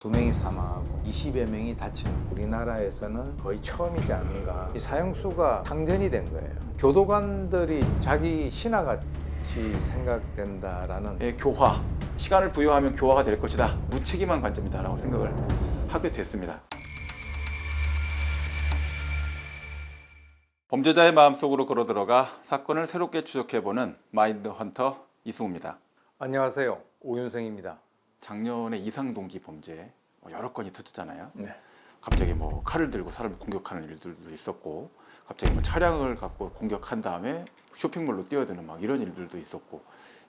2명이 사망하고 20여 명이 다치는 우리나라에서는 거의 처음이지 않은가. 이 사형수가 상전이 된 거예요. 교도관들이 자기 신하같이 생각된다라는 교화, 시간을 부여하면 교화가 될 것이다, 무책임한 관점이다라고 생각을 하게 됐습니다. 범죄자의 마음속으로 걸어들어가 사건을 새롭게 추적해보는 마인드 헌터 이승우입니다. 안녕하세요, 오윤성입니다. 작년에 이상동기 범죄 여러 건이 터졌잖아요. 네. 갑자기 뭐 칼을 들고 사람을 공격하는 일들도 있었고, 갑자기 뭐 차량을 갖고 공격한 다음에 쇼핑몰로 뛰어드는 막 이런 일들도 있었고,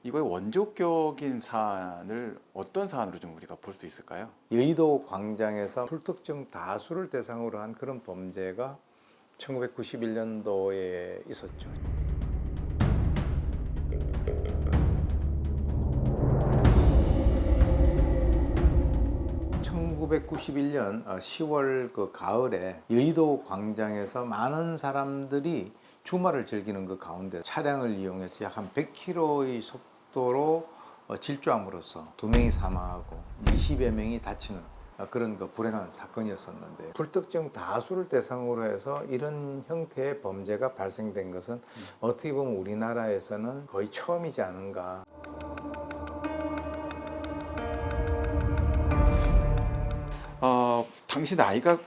이거의 원조격인 사안을 어떤 사안으로 좀 우리가 볼 수 있을까요? 여의도 광장에서 불특정 다수를 대상으로 한 그런 범죄가 1991년도에 있었죠. (1991년 10월) 그 가을에 여의도 광장에서 많은 사람들이 주말을 즐기는 그 가운데 차량을 이용해서 약 한 100km의 속도로 질주함으로써 2명이 사망하고 20여 명이 다치는 그런 그 불행한 사건이었었는데, 불특정 다수를 대상으로 해서 이런 형태의 범죄가 발생된 것은 어떻게 보면 우리나라에서는 거의 처음이지 않은가. 당시 나이가,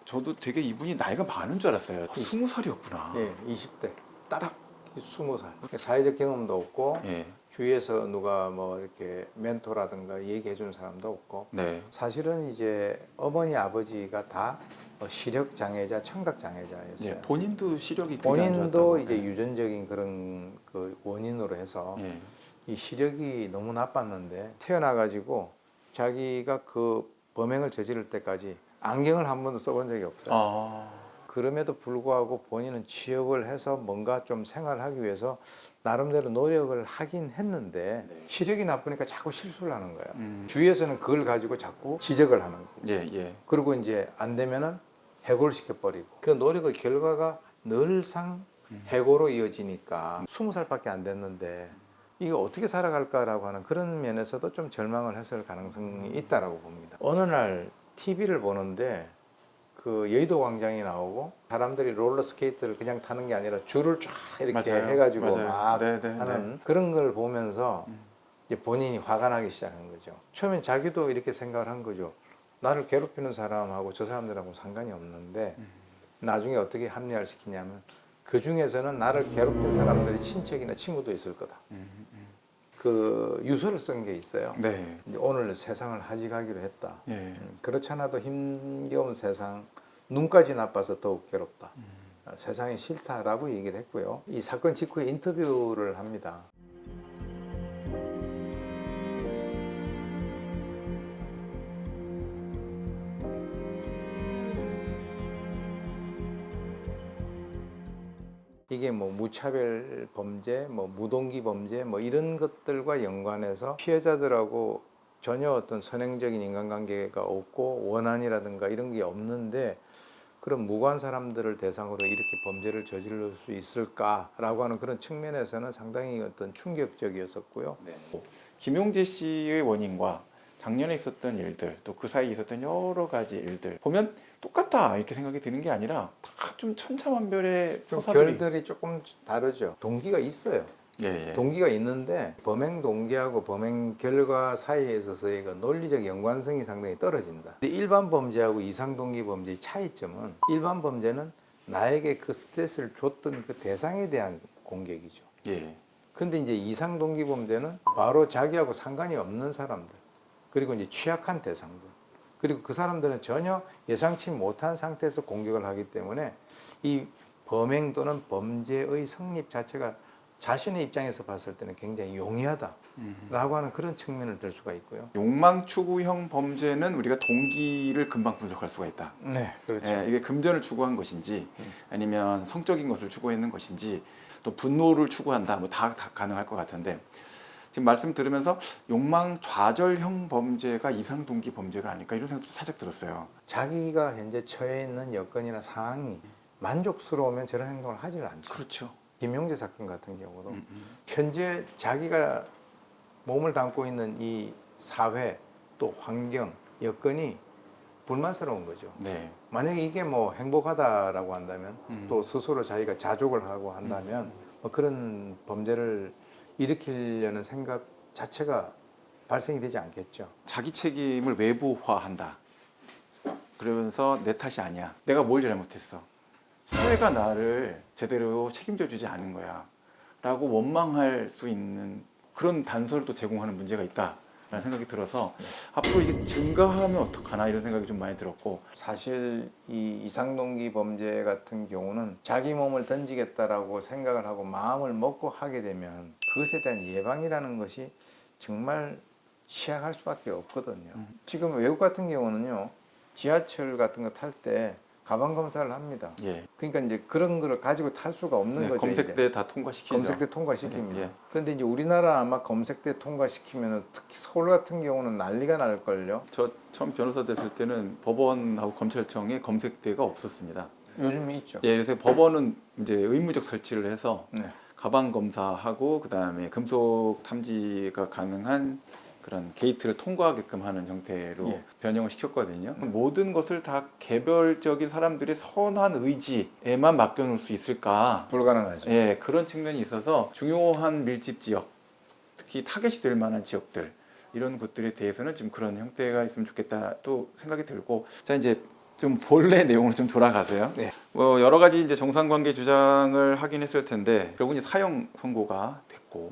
저도 되게 이분이 나이가 많은 줄 알았어요. 20살이었구나. 예, 20대 딱 20살. 사회적 경험도 없고 예. 주위에서 누가 뭐 이렇게 멘토라든가 얘기해 준 사람도 없고, 네. 사실은 이제 어머니 아버지가 다 시력 장애자, 청각 장애자였어요. 예. 본인도 시력이 되게 안 본인도 좋았다고. 이제 예. 유전적인 그런 그 원인으로 해서 예. 이 시력이 너무 나빴는데, 태어나가지고 자기가 그 범행을 저지를 때까지 안경을 한 번도 써본 적이 없어요. 그럼에도 불구하고 본인은 취업을 해서 뭔가 좀 생활하기 위해서 나름대로 노력을 하긴 했는데, 네. 시력이 나쁘니까 자꾸 실수를 하는 거예요. 주위에서는 그걸 가지고 자꾸 지적을 하는 거고, 예. 예. 그리고 이제 안 되면은 해고를 시켜버리고, 그 노력의 결과가 늘상 해고로 이어지니까 20살밖에 안 됐는데 이거 어떻게 살아갈까라고 하는 그런 면에서도 좀 절망을 했을 가능성이 있다라고 봅니다. 어느 날 TV를 보는데 그 여의도 광장이 나오고, 사람들이 롤러 스케이트를 그냥 타는 게 아니라 줄을 쫙 이렇게 맞아요. 해가지고 맞아요. 막 네. 하는 그런 걸 보면서 이제 본인이 화가 나기 시작한 거죠. 처음엔 자기도 이렇게 생각을 한 거죠. 나를 괴롭히는 사람하고 저 사람들하고 상관이 없는데, 나중에 어떻게 합리화를 시키냐면, 그 중에서는 나를 괴롭힌 사람들이 친척이나 친구도 있을 거다. 그 유서를 쓴 게 있어요. 네. 이제 오늘 세상을 하직하기로 했다. 예. 그렇지 않아도 힘겨운 세상, 눈까지 나빠서 더욱 괴롭다. 세상이 싫다라고 얘기를 했고요. 이 사건 직후에 인터뷰를 합니다. 이게 뭐 무차별 범죄, 뭐 무동기 범죄, 뭐 이런 것들과 연관해서 피해자들하고 전혀 어떤 선행적인 인간관계가 없고 원한이라든가 이런 게 없는데, 그런 무고한 사람들을 대상으로 이렇게 범죄를 저지를 수 있을까라고 하는 그런 측면에서는 상당히 어떤 충격적이었었고요. 네. 김용재 씨의 원인과 작년에 있었던 일들, 또 그 사이에 있었던 여러 가지 일들 보면 똑같다 이렇게 생각이 드는 게 아니라 다 좀 천차만별의 좀 서사들이. 결들이 조금 다르죠. 동기가 있어요. 예. 동기가 있는데 범행 동기하고 범행 결과 사이에 있어서의 그 논리적 연관성이 상당히 떨어진다. 근데 일반 범죄하고 이상동기 범죄의 차이점은, 일반 범죄는 나에게 그 스트레스를 줬던 그 대상에 대한 공격이죠. 예. 근데 이제 이상동기 범죄는 바로 자기하고 상관이 없는 사람들, 그리고 이제 취약한 대상들, 그리고 그 사람들은 전혀 예상치 못한 상태에서 공격을 하기 때문에 이 범행 또는 범죄의 성립 자체가 자신의 입장에서 봤을 때는 굉장히 용이하다라고 하는 그런 측면을 들 수가 있고요. 욕망 추구형 범죄는 우리가 동기를 금방 분석할 수가 있다. 네, 그렇죠. 예, 이게 금전을 추구한 것인지 아니면 성적인 것을 추구했는 것인지 또 분노를 추구한다, 뭐 다 가능할 것 같은데, 지금 말씀 들으면서 욕망 좌절형 범죄가 이상 동기 범죄가 아닐까 이런 생각도 살짝 들었어요. 자기가 현재 처해 있는 여건이나 상황이 만족스러우면 저런 행동을 하질 않죠. 그렇죠. 김용재 사건 같은 경우도 현재 자기가 몸을 담고 있는 이 사회, 또 환경, 여건이 불만스러운 거죠. 네. 만약에 이게 뭐 행복하다라고 한다면 음. 또 스스로 자기가 자족을 하고 한다면 뭐 그런 범죄를 일으키려는 생각 자체가 발생이 되지 않겠죠. 자기 책임을 외부화한다. 그러면서 내 탓이 아니야. 내가 뭘 잘못했어. 사회가 나를 제대로 책임져 주지 않은 거야. 라고 원망할 수 있는 그런 단서를 또 제공하는 문제가 있다라는 생각이 들어서 앞으로 이게 증가하면 어떡하나 이런 생각이 좀 많이 들었고 사실 이 이상동기 범죄 같은 경우는 자기 몸을 던지겠다라고 생각을 하고 마음을 먹고 하게 되면 그것에 대한 예방이라는 것이 정말 취약할 수밖에 없거든요. 지금 외국 같은 경우는요, 지하철 같은 거 탈 때 가방 검사를 합니다. 예. 그러니까 이제 그런 거를 가지고 탈 수가 없는 네, 거죠. 검색대 다 통과시키죠. 검색대 통과시킵니다. 예. 그런데 이제 우리나라 아마 검색대 통과시키면 특히 서울 같은 경우는 난리가 날 걸요. 저 처음 변호사 됐을 때는 법원하고 검찰청에 검색대가 없었습니다. 요즘에 있죠. 예, 요새 법원은 이제 의무적 설치를 해서 네. 가방 검사하고 그다음에 금속 탐지가 가능한 그런 게이트를 통과하게끔 하는 형태로 예. 변형을 시켰거든요. 모든 것을 다 개별적인 사람들의 선한 의지에만 맡겨놓을 수 있을까? 불가능하죠. 예, 그런 측면이 있어서 중요한 밀집 지역, 특히 타겟이 될 만한 지역들 이런 곳들에 대해서는 좀 그런 형태가 있으면 좋겠다 또 생각이 들고 자 이제 좀 본래 내용으로 좀 돌아가세요. 네. 뭐 여러 가지 이제 정상관계 주장을 하긴 했을 텐데 결국은 이제 사형 선고가 됐고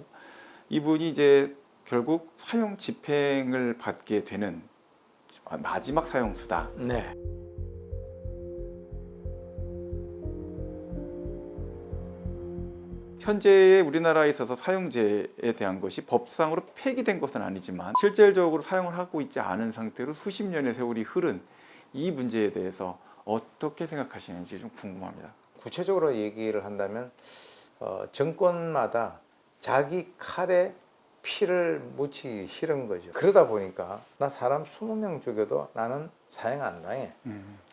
이분이 이제 결국 사형 집행을 받게 되는 마지막 사형수다. 네. 현재의 우리나라에 있어서 사형제에 대한 것이 법상으로 폐기된 것은 아니지만 실질적으로 사용을 하고 있지 않은 상태로 수십 년의 세월이 흐른 이 문제에 대해서 어떻게 생각하시는지 좀 궁금합니다. 구체적으로 얘기를 한다면 정권마다 자기 칼에 피를 묻히기 싫은 거죠. 그러다 보니까 나 사람 20명 죽여도 나는 사형 안 당해.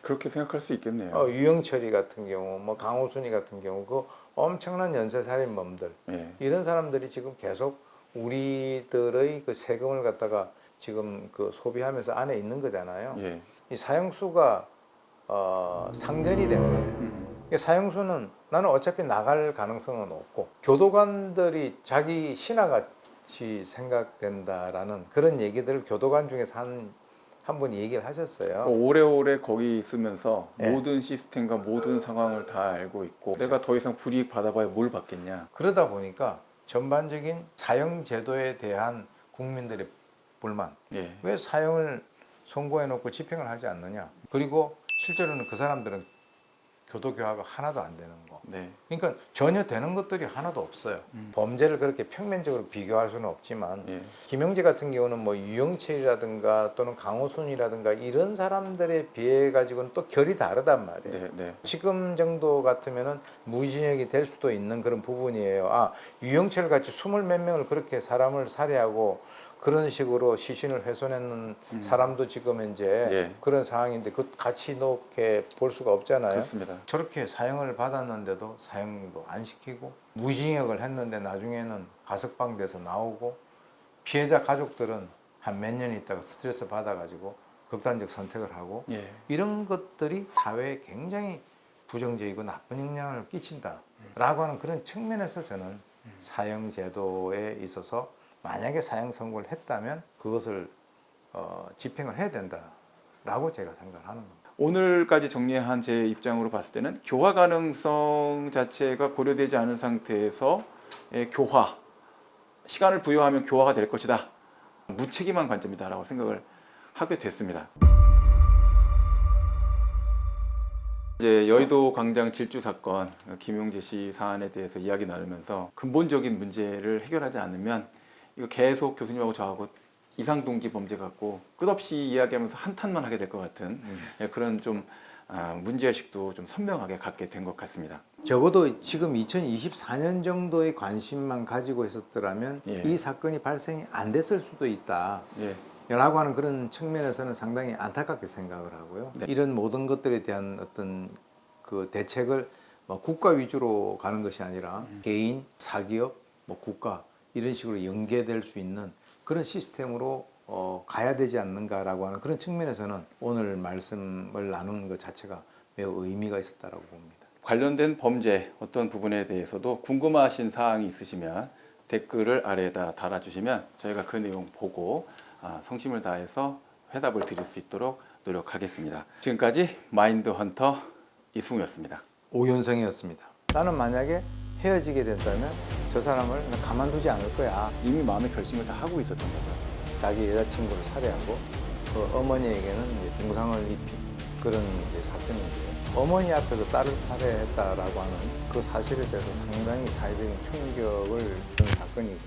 그렇게 생각할 수 있겠네요. 유영철이 같은 경우, 뭐 강호순이 같은 경우, 그 엄청난 연쇄살인범들 예. 이런 사람들이 지금 계속 우리들의 그 세금을 갖다가 지금 그 소비하면서 안에 있는 거잖아요. 예. 이 사형수가 상전이 된 거예요. 그러니까 사형수는 나는 어차피 나갈 가능성은 없고 교도관들이 자기 신하같이 생각된다라는 그런 얘기들을 교도관 중에서 한 분이 얘기를 하셨어요. 오래오래 거기 있으면서 예. 모든 시스템과 모든 상황을 다 알고 있고 내가 더 이상 불이익 받아봐야 뭘 받겠냐. 그러다 보니까 전반적인 사형 제도에 대한 국민들의 불만, 예. 왜 사형을 선고해 놓고 집행을 하지 않느냐. 그리고 실제로는 그 사람들은 교도 교화가 하나도 안 되는 거. 네. 그러니까 전혀 되는 것들이 하나도 없어요. 범죄를 그렇게 평면적으로 비교할 수는 없지만 예. 김영재 같은 경우는 뭐 유영철이라든가 또는 강호순이라든가 이런 사람들에 비해 가지고는 또 결이 다르단 말이에요. 네. 네. 지금 정도 같으면은 무기징역이 될 수도 있는 그런 부분이에요. 유영철 같이 20몇 명을 그렇게 사람을 살해하고 그런 식으로 시신을 훼손했는 사람도 지금 이제 예. 그런 상황인데 그 같이 이렇게 볼 수가 없잖아요. 그렇습니다. 저렇게 사형을 받았는데도 사형도 안 시키고 무기징역을 했는데 나중에는 가석방 돼서 나오고 피해자 가족들은 한 몇 년 있다가 스트레스 받아가지고 극단적 선택을 하고 예. 이런 것들이 사회에 굉장히 부정적이고 나쁜 영향을 끼친다라고 하는 그런 측면에서 저는 사형 제도에 있어서 만약에 사형 선고를 했다면 그것을 집행을 해야 된다라고 제가 생각을 하는 겁니다. 오늘까지 정리한 제 입장으로 봤을 때는 교화 가능성 자체가 고려되지 않은 상태에서 교화, 시간을 부여하면 교화가 될 것이다. 무책임한 관점이다라고 생각을 하게 됐습니다. 이제 여의도 광장 질주 사건, 김용재 씨 사안에 대해서 이야기 나누면서 근본적인 문제를 해결하지 않으면 이거 계속 교수님하고 저하고 이상동기 범죄 갖고 끝없이 이야기하면서 한탄만 하게 될 것 같은 그런 좀 문제의식도 좀 선명하게 갖게 된 것 같습니다. 적어도 지금 2024년 정도의 관심만 가지고 있었더라면 예. 이 사건이 발생이 안 됐을 수도 있다. 예. 라고 하는 그런 측면에서는 상당히 안타깝게 생각을 하고요. 네. 이런 모든 것들에 대한 어떤 그 대책을 뭐 국가 위주로 가는 것이 아니라 개인, 사기업, 뭐 국가 이런 식으로 연계될 수 있는 그런 시스템으로 가야 되지 않는가라고 하는 그런 측면에서는 오늘 말씀을 나누는 것 자체가 매우 의미가 있었다고 봅니다. 관련된 범죄 어떤 부분에 대해서도 궁금하신 사항이 있으시면 댓글을 아래에다 달아주시면 저희가 그 내용 보고 성심을 다해서 회답을 드릴 수 있도록 노력하겠습니다. 지금까지 마인드 헌터 이승우였습니다. 오윤성이었습니다. 나는 만약에 헤어지게 된다면 저 사람을 가만두지 않을 거야. 이미 마음의 결심을 다 하고 있었던 거죠. 자기 여자친구를 살해하고 그 어머니에게는 이제 중상을 입힌 그런 이제 사건인데요. 어머니 앞에서 딸을 살해했다라고 하는 그 사실에 대해서 상당히 사회적인 충격을 준 사건이고